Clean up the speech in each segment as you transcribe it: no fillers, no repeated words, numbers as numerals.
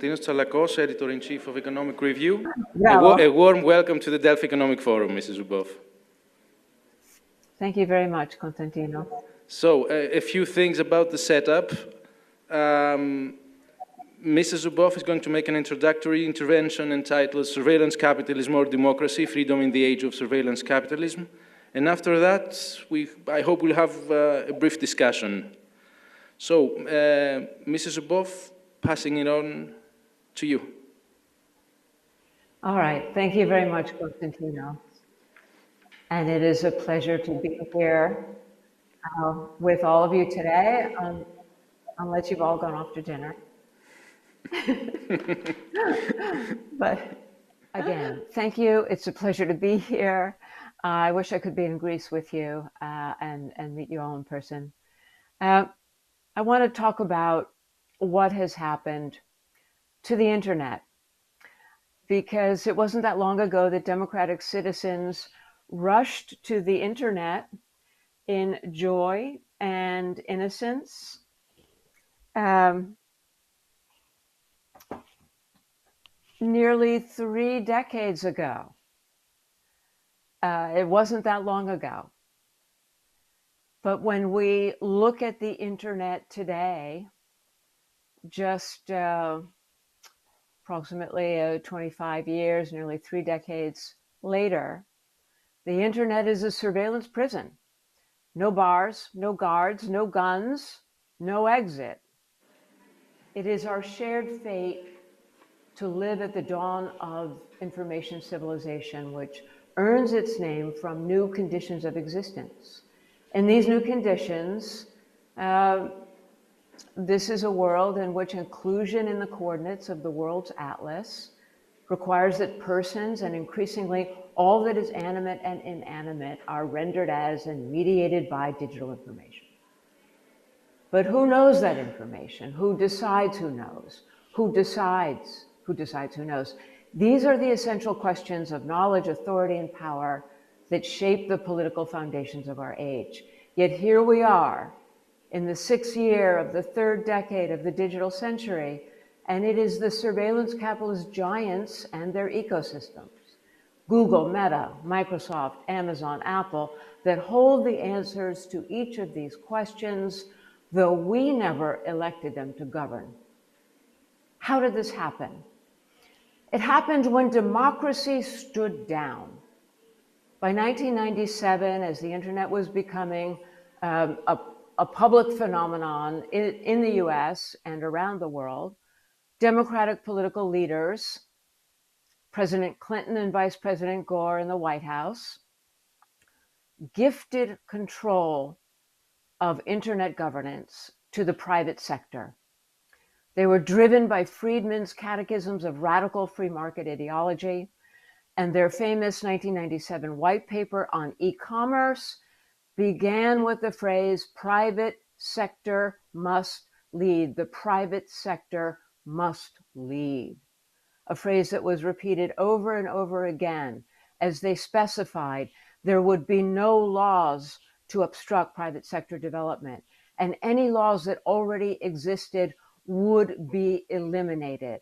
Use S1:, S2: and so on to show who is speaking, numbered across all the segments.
S1: Konstantinos Tsalakos, Editor-in-Chief of Economic Review.
S2: Bravo.
S1: A warm welcome to the Delphi Economic Forum, Mrs. Zuboff.
S2: Thank you very much, Konstantinos.
S1: So, a few things about the setup. Mrs. Zuboff is going to make an introductory intervention entitled Surveillance Capitalism or Democracy, Freedom in the Age of Surveillance Capitalism. And after that, I hope we'll have a brief discussion. So, Mrs. Zuboff, passing it on to you.
S2: All right. Thank you very much, Konstantinos. And it is a pleasure to be here with all of you today, unless you've all gone off to dinner. But again, thank you. It's a pleasure to be here. I wish I could be in Greece with you and meet you all in person. I want to talk about what has happened to the internet, because it wasn't that long ago that democratic citizens rushed to the internet in joy and innocence. Nearly 3 decades ago. It wasn't that long ago. But when we look at the internet today, just approximately 25 years, nearly 3 decades later, the internet is a surveillance prison. No bars, no guards, no guns, no exit. It is our shared fate to live at the dawn of information civilization, which earns its name from new conditions of existence. In these new conditions, this is a world in which inclusion in the coordinates of the world's atlas requires that persons, and increasingly all that is animate and inanimate, are rendered as and mediated by digital information. But who knows that information? Who decides who knows? Who decides who knows? These are the essential questions of knowledge, authority, and power that shape the political foundations of our age. Yet here we are in the 6th year of the 3rd decade of the digital century, and it is the surveillance capitalist giants and their ecosystems, Google, Meta, Microsoft, Amazon, Apple, that hold the answers to each of these questions, though we never elected them to govern. How did this happen? It happened when democracy stood down. By 1997, as the internet was becoming a public phenomenon in the US and around the world, democratic political leaders, President Clinton and Vice President Gore in the White House, gifted control of internet governance to the private sector. They were driven by Friedman's catechisms of radical free market ideology, and their famous 1997 white paper on e-commerce began with the phrase, private sector must lead. The private sector must lead. A phrase that was repeated over and over again as they specified there would be no laws to obstruct private sector development, and any laws that already existed would be eliminated.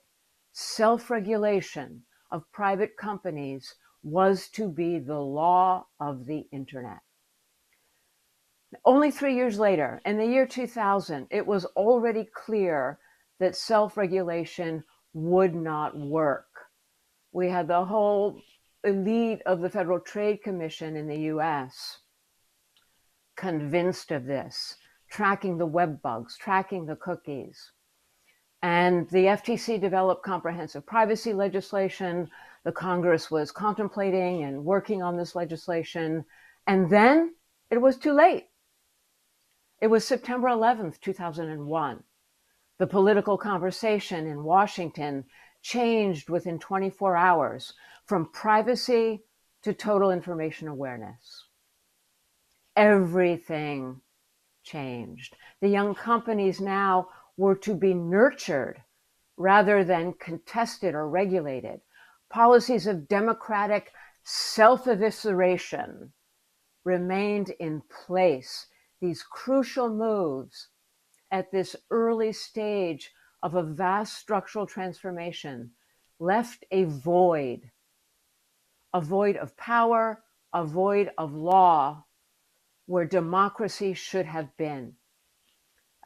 S2: Self-regulation of private companies was to be the law of the internet. Only 3 years later, in the year 2000, it was already clear that self-regulation would not work. We had the whole elite of the Federal Trade Commission in the US convinced of this, tracking the web bugs, tracking the cookies. And the FTC developed comprehensive privacy legislation. The Congress was contemplating and working on this legislation. And then it was too late. It was September 11th, 2001. The political conversation in Washington changed within 24 hours from privacy to total information awareness. Everything changed. The young companies now were to be nurtured rather than contested or regulated. Policies of democratic self-evisceration remained in place. These crucial moves at this early stage of a vast structural transformation left a void of power, a void of law, where democracy should have been.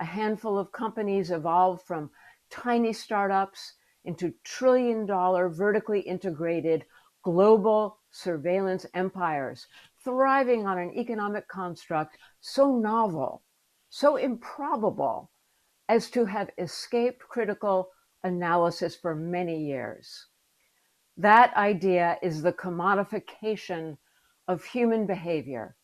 S2: A handful of companies evolved from tiny startups into trillion-dollar vertically integrated global surveillance empires, thriving on an economic construct so novel, so improbable, as to have escaped critical analysis for many years. That idea is the commodification of human behavior,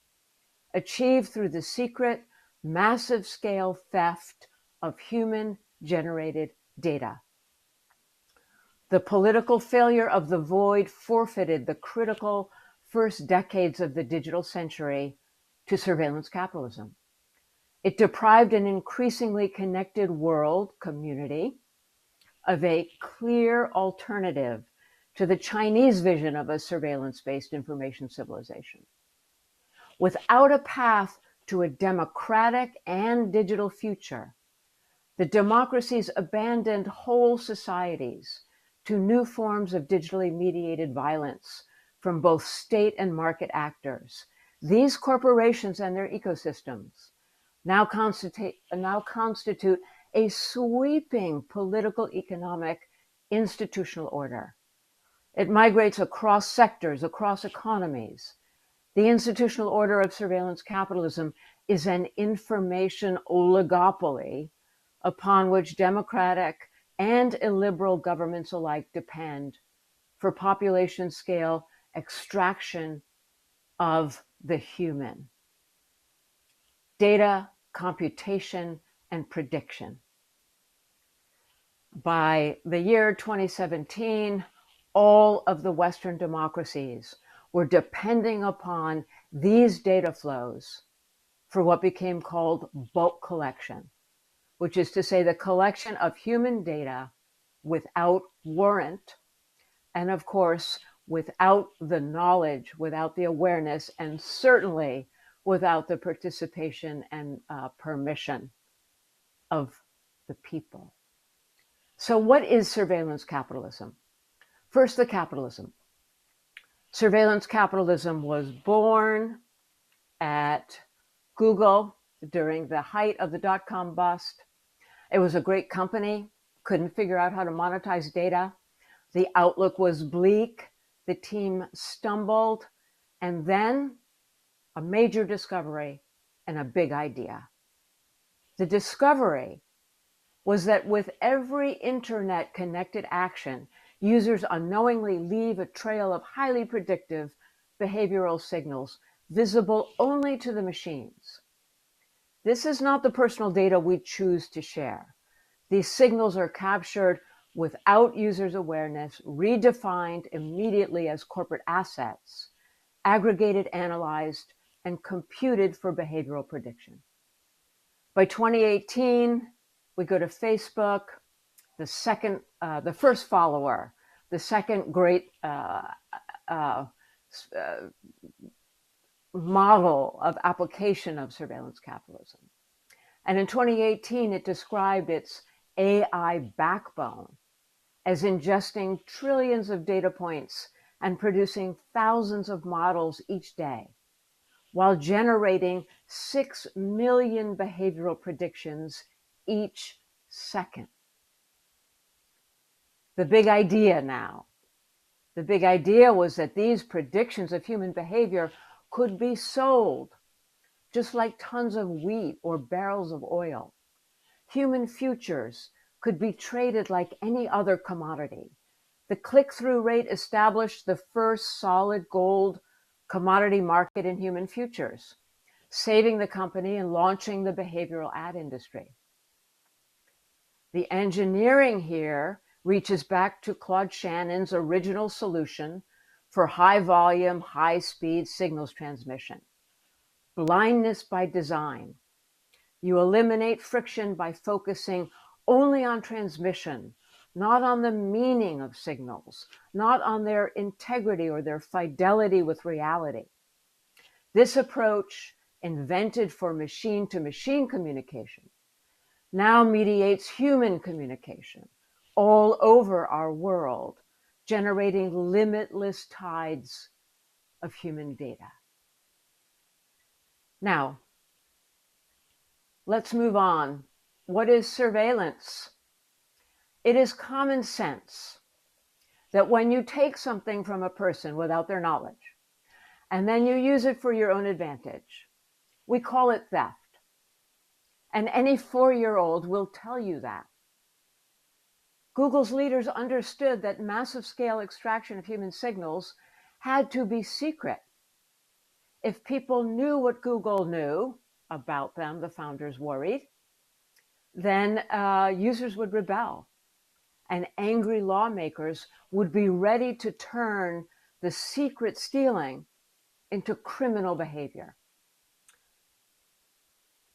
S2: achieved through the secret, massive scale theft of human-generated data. The political failure of the void forfeited the critical first decades of the digital century to surveillance capitalism. It deprived an increasingly connected world community of a clear alternative to the Chinese vision of a surveillance-based information civilization. Without a path to a democratic and digital future, the democracies abandoned whole societies to new forms of digitally mediated violence from both state and market actors. These corporations and their ecosystems now constitute a sweeping political, economic, institutional order. It migrates across sectors, across economies. The institutional order of surveillance capitalism is an information oligopoly upon which democratic and illiberal governments alike depend for population scale extraction of the human. Data, computation, and prediction. By the year 2017, all of the Western democracies were depending upon these data flows for what became called bulk collection, which is to say the collection of human data without warrant, and of course, without the knowledge, without the awareness, and certainly without the participation and permission of the people. So what is surveillance capitalism? First, the capitalism. Surveillance capitalism was born at Google during the height of the dot-com bust. It was a great company, couldn't figure out how to monetize data. The outlook was bleak. The team stumbled. And then a major discovery and a big idea. The discovery was that with every internet-connected action, users unknowingly leave a trail of highly predictive behavioral signals visible only to the machines. This is not the personal data we choose to share. These signals are captured without users' awareness, redefined immediately as corporate assets, aggregated, analyzed, and computed for behavioral prediction. By 2018, we go to Facebook, the first follower, the second great model of application of surveillance capitalism. And in 2018, it described its AI backbone as ingesting trillions of data points and producing thousands of models each day, while generating 6 million behavioral predictions each second. The big idea now. The big idea was that these predictions of human behavior could be sold, just like tons of wheat or barrels of oil. Human futures could be traded like any other commodity. The click-through rate established the first solid gold commodity market in human futures, saving the company and launching the behavioral ad industry. The engineering here reaches back to Claude Shannon's original solution for high-volume, high-speed signals transmission. Blindness by design. You eliminate friction by focusing only on transmission, not on the meaning of signals, not on their integrity or their fidelity with reality. This approach, invented for machine-to-machine communication, now mediates human communication all over our world, generating limitless tides of human data. Now, let's move on. What is surveillance? It is common sense that when you take something from a person without their knowledge, and then you use it for your own advantage, we call it theft. And any 4-year-old will tell you that. Google's leaders understood that massive scale extraction of human signals had to be secret. If people knew what Google knew about them, the founders worried, then users would rebel, and angry lawmakers would be ready to turn the secret stealing into criminal behavior.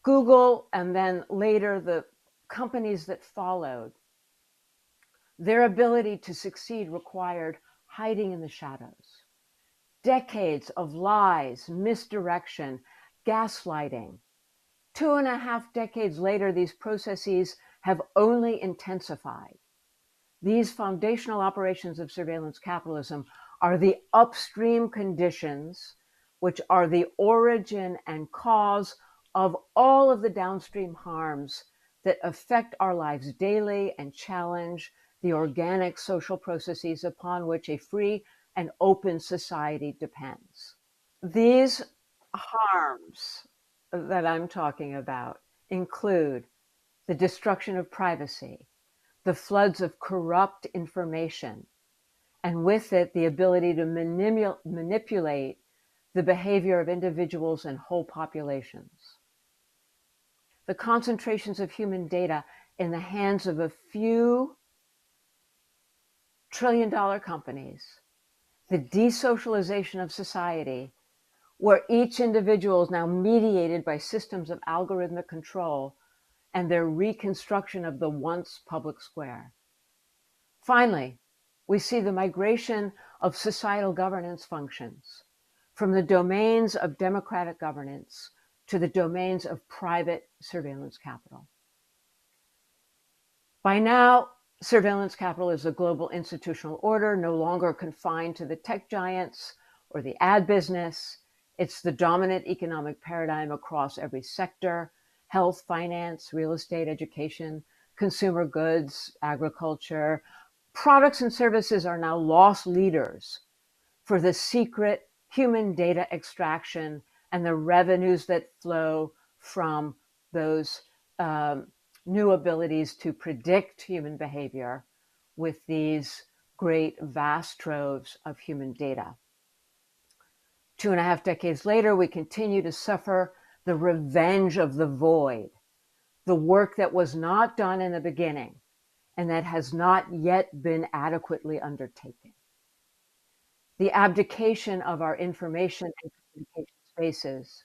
S2: Google, and then later the companies that followed, their ability to succeed required hiding in the shadows. Decades of lies, misdirection, gaslighting. 2.5 decades later, these processes have only intensified. These foundational operations of surveillance capitalism are the upstream conditions which are the origin and cause of all of the downstream harms that affect our lives daily and challenge the organic social processes upon which a free and open society depends. These harms that I'm talking about include the destruction of privacy, the floods of corrupt information, and with it, the ability to manipulate the behavior of individuals and whole populations. The concentrations of human data in the hands of a few trillion-dollar companies, the desocialization of society, where each individual is now mediated by systems of algorithmic control, and their reconstruction of the once public square. Finally, we see the migration of societal governance functions from the domains of democratic governance to the domains of private surveillance capital. By now, surveillance capital is a global institutional order, no longer confined to the tech giants or the ad business. It's the dominant economic paradigm across every sector: health, finance, real estate, education, consumer goods, agriculture. Products and services are now loss leaders for the secret human data extraction and the revenues that flow from those new abilities to predict human behavior with these great vast troves of human data. 2.5 decades later, we continue to suffer the revenge of the void, the work that was not done in the beginning and that has not yet been adequately undertaken. The abdication of our information and communication spaces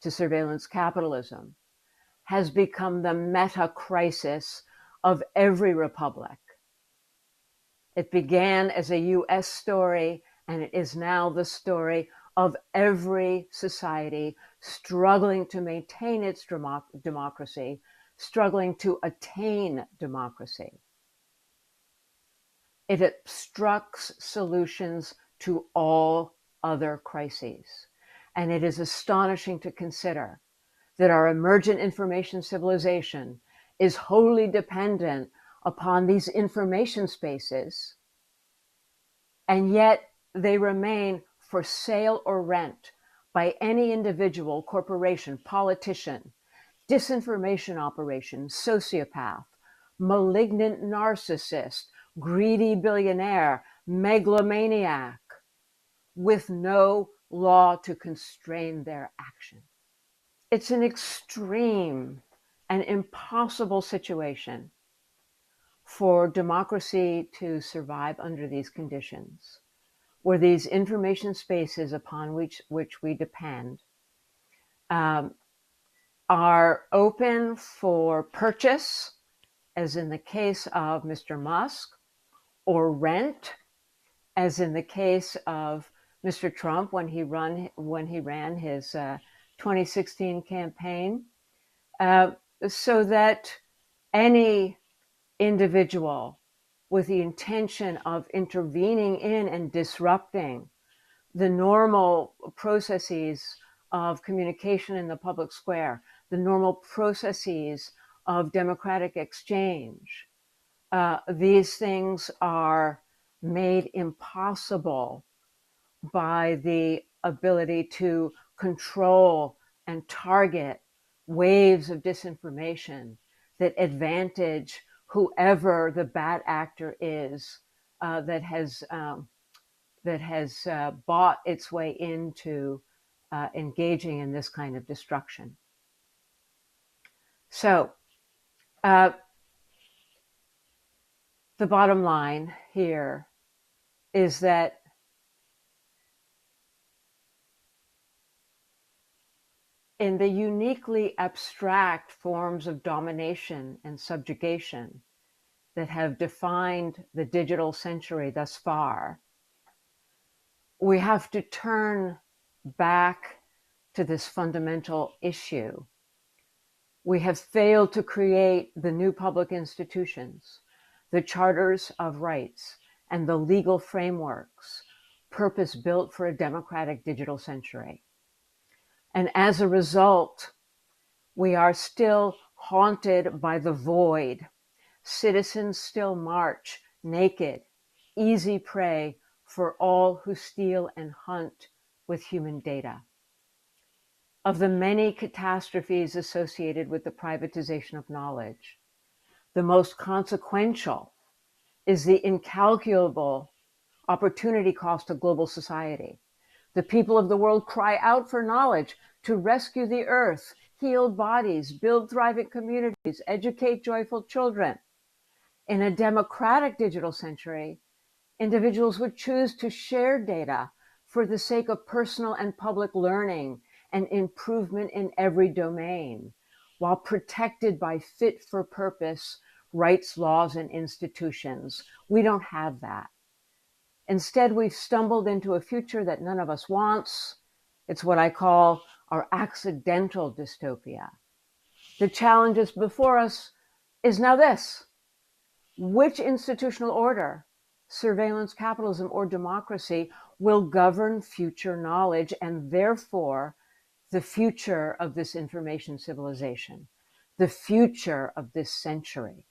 S2: to surveillance capitalism has become the meta crisis of every republic. It began as a US story, and it is now the story of every society struggling to maintain its democracy, struggling to attain democracy. It obstructs solutions to all other crises. And it is astonishing to consider that our emergent information civilization is wholly dependent upon these information spaces, and yet they remain for sale or rent by any individual, corporation, politician, disinformation operation, sociopath, malignant narcissist, greedy billionaire, megalomaniac, with no law to constrain their action. It's an extreme and impossible situation for democracy to survive under these conditions, where these information spaces upon which we depend are open for purchase, as in the case of Mr. Musk, or rent, as in the case of Mr. Trump when he ran his 2016 campaign, so that any individual with the intention of intervening in and disrupting the normal processes of communication in the public square, the normal processes of democratic exchange, these things are made impossible by the ability to control and target waves of disinformation that advantage whoever the bad actor is that has bought its way into engaging in this kind of destruction. So the bottom line here is that in the uniquely abstract forms of domination and subjugation that have defined the digital century thus far, we have to turn back to this fundamental issue. We have failed to create the new public institutions, the charters of rights, and the legal frameworks purpose-built for a democratic digital century. And as a result, we are still haunted by the void. Citizens still march naked, easy prey for all who steal and hunt with human data. Of the many catastrophes associated with the privatization of knowledge, the most consequential is the incalculable opportunity cost to global society. The people of the world cry out for knowledge to rescue the earth, heal bodies, build thriving communities, educate joyful children. In a democratic digital century, individuals would choose to share data for the sake of personal and public learning and improvement in every domain, while protected by fit-for-purpose rights, laws, and institutions. We don't have that. Instead, we've stumbled into a future that none of us wants. It's what I call our accidental dystopia. The challenges before us is now this: which institutional order, surveillance capitalism or democracy, will govern future knowledge and therefore the future of this information civilization, the future of this century?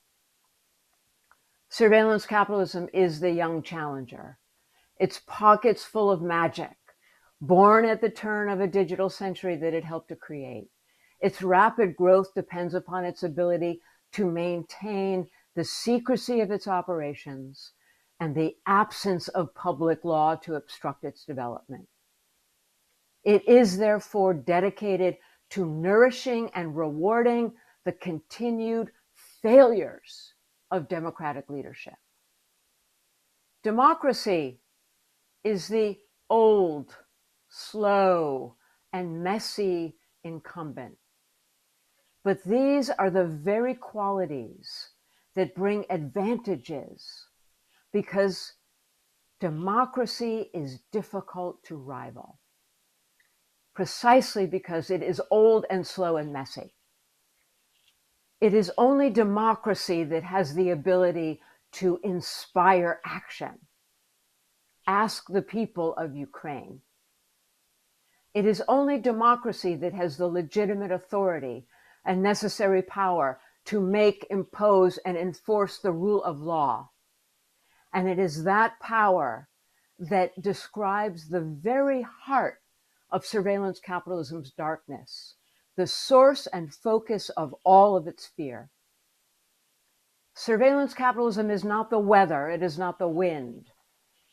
S2: Surveillance capitalism is the young challenger. Its pockets full of magic, born at the turn of a digital century that it helped to create. Its rapid growth depends upon its ability to maintain the secrecy of its operations and the absence of public law to obstruct its development. It is therefore dedicated to nourishing and rewarding the continued failures of democratic leadership. Democracy is the old, slow, and messy incumbent. But these are the very qualities that bring advantages, because democracy is difficult to rival, precisely because it is old and slow and messy. It is only democracy that has the ability to inspire action. Ask the people of Ukraine. It is only democracy that has the legitimate authority and necessary power to make, impose, and enforce the rule of law. And it is that power that describes the very heart of surveillance capitalism's darkness, the source and focus of all of its fear. Surveillance capitalism is not the weather, it is not the wind.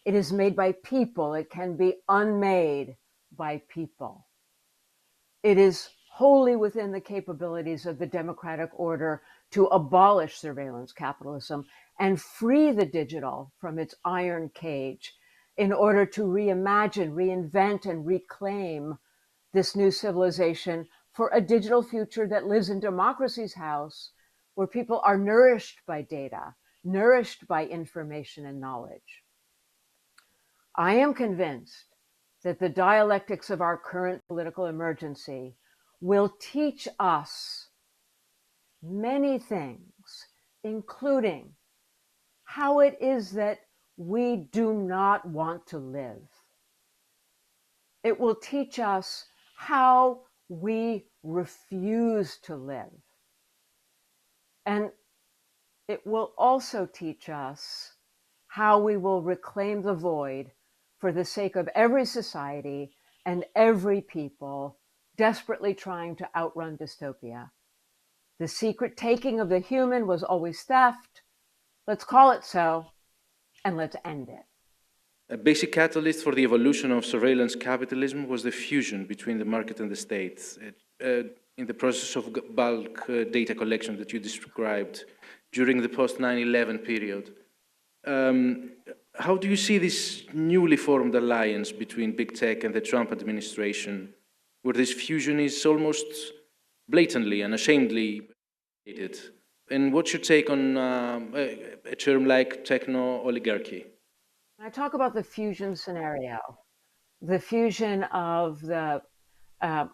S2: It is made by people, it can be unmade by people. It is wholly within the capabilities of the democratic order to abolish surveillance capitalism and free the digital from its iron cage in order to reimagine, reinvent, and reclaim this new civilization for a digital future that lives in democracy's house, where people are nourished by data, nourished by information and knowledge. I am convinced that the dialectics of our current political emergency will teach us many things including how it is that we do not want to live. It will teach us how we refuse to live. And it will also teach us how we will reclaim the void for the sake of every society and every people desperately trying to outrun dystopia. The secret taking of the human was always theft. Let's call it so, and let's end it.
S1: A basic catalyst for the evolution of surveillance capitalism was the fusion between the market and the state. In the process of bulk data collection that you described during the post-9/11 period. How do you see this newly formed alliance between big tech and the Trump administration, where this fusion is almost blatantly and unashamedly created? And what's your take on a term like techno-oligarchy?
S2: When I talk about the fusion scenario, the fusion of the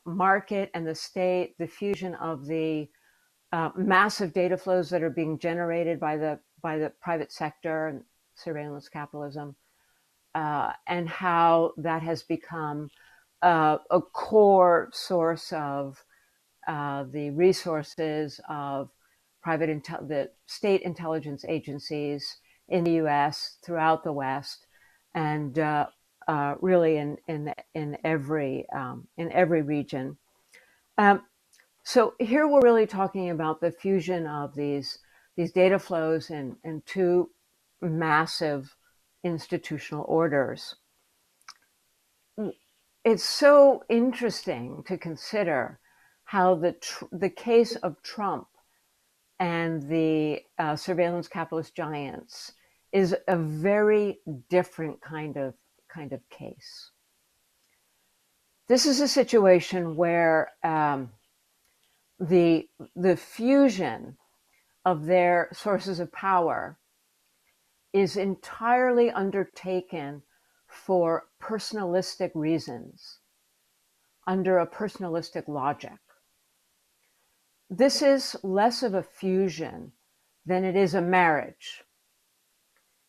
S2: market and the state, the fusion of the massive data flows that are being generated by the private sector and surveillance capitalism, and how that has become a core source of the resources of the state intelligence agencies in the U.S., throughout the West, and really in every region. So here we're really talking about the fusion of these data flows in two massive institutional orders. It's so interesting to consider how the case of Trump and the surveillance capitalist giants is a very different kind of case. This is a situation where the fusion of their sources of power is entirely undertaken for personalistic reasons, under a personalistic logic. This is less of a fusion than it is a marriage.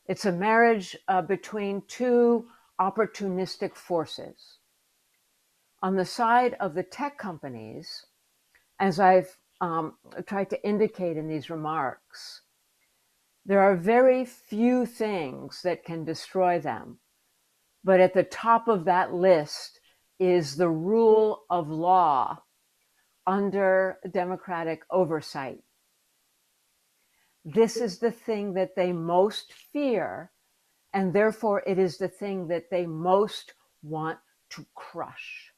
S2: It's a marriage between two opportunistic forces. On the side of the tech companies, as I've tried to indicate in these remarks, there are very few things that can destroy them. But at the top of that list is the rule of law under democratic oversight. This is the thing that they most fear, and therefore it is the thing that they most want to crush.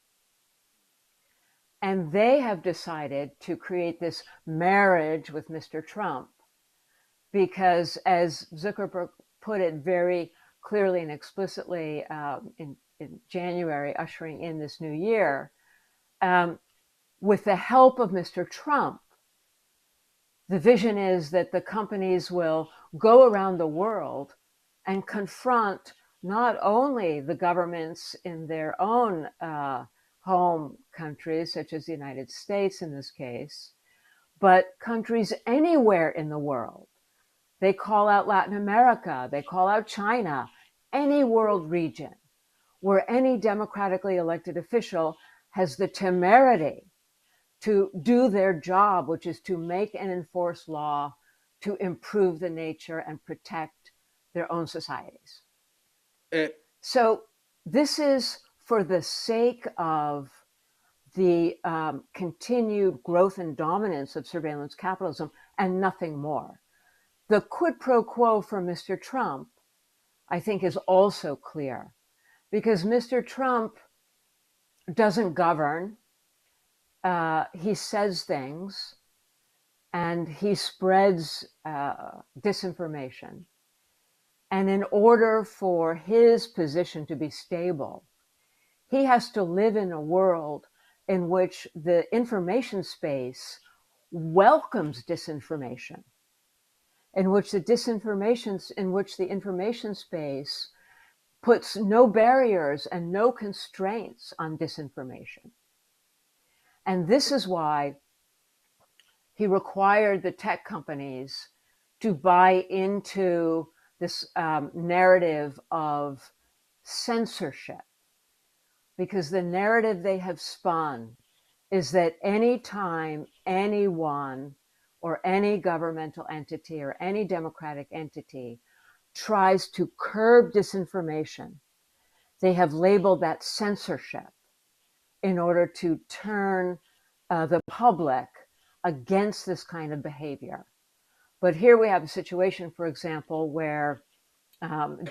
S2: And they have decided to create this marriage with Mr. Trump because, as Zuckerberg put it very clearly and explicitly in January, ushering in this new year, with the help of Mr. Trump, the vision is that the companies will go around the world and confront not only the governments in their own home countries, such as the United States in this case, but countries anywhere in the world. They call out Latin America, they call out China, any world region where any democratically elected official has the temerity to do their job, which is to make and enforce law to improve the nature and protect their own societies. So this is for the sake of the continued growth and dominance of surveillance capitalism and nothing more. The quid pro quo for Mr. Trump, I think, is also clear because Mr. Trump doesn't govern. He says things and he spreads disinformation. And in order for his position to be stable, he has to live in a world in which the information space welcomes disinformation, in which the information space puts no barriers and no constraints on disinformation. And this is why he required the tech companies to buy into this narrative of censorship, because the narrative they have spun is that anytime anyone or any governmental entity or any democratic entity tries to curb disinformation, they have labeled that censorship in order to turn the public against this kind of behavior. But here we have a situation, for example, where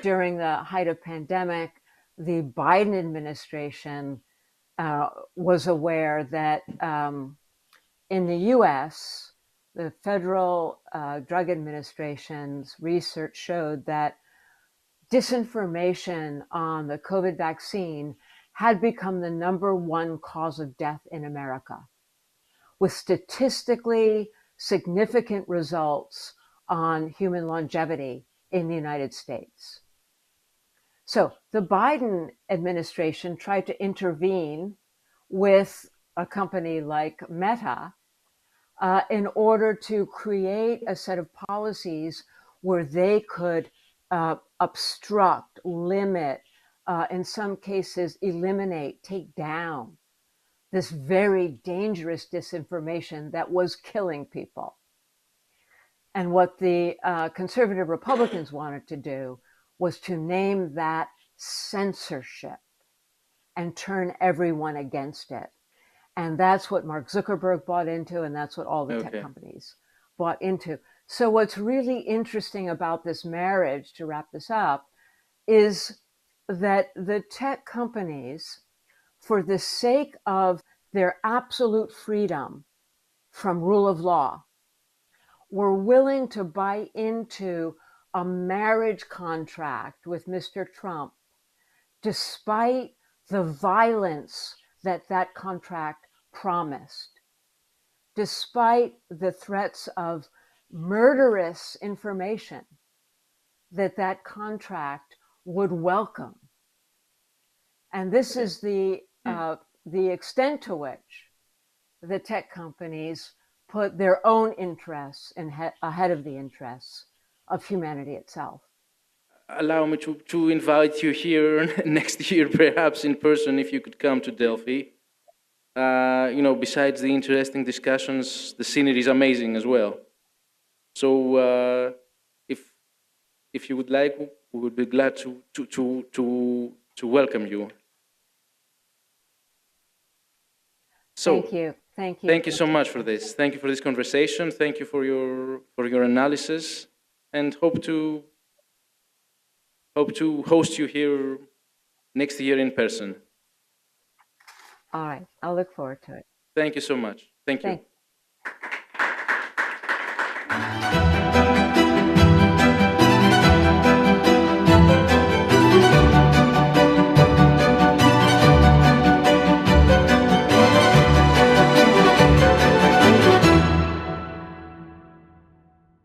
S2: during the height of pandemic, the Biden administration was aware that in the US, the Federal Drug Administration's research showed that disinformation on the COVID vaccine had become the #1 cause of death in America, with statistically significant results on human longevity in the United States. So the Biden administration tried to intervene with a company like Meta in order to create a set of policies where they could obstruct, limit, in some cases eliminate, take down this very dangerous disinformation that was killing people. And what the conservative Republicans wanted to do was to name that censorship and turn everyone against it. And that's what Mark Zuckerberg bought into, and that's what all the tech companies bought into. So what's really interesting about this marriage, to wrap this up, is that the tech companies, for the sake of their absolute freedom from rule of law, were willing to buy into a marriage contract with Mr. Trump, despite the violence that that contract promised, despite the threats of murderous information that that contract would welcome. And this is the extent to which the tech companies put their own interests ahead of the interests of humanity itself.
S1: Allow me to invite you here next year, perhaps in person, if you could come to Delphi. Besides the interesting discussions, the scenery is amazing as well. So if you would like, we would be glad to welcome you. So,
S2: thank you.
S1: Thank you so much for this. Thank you for this conversation. Thank you for your analysis, and hope to host you here next year in person.
S2: All right, I'll look forward to it.
S1: Thank you so much. Thank you.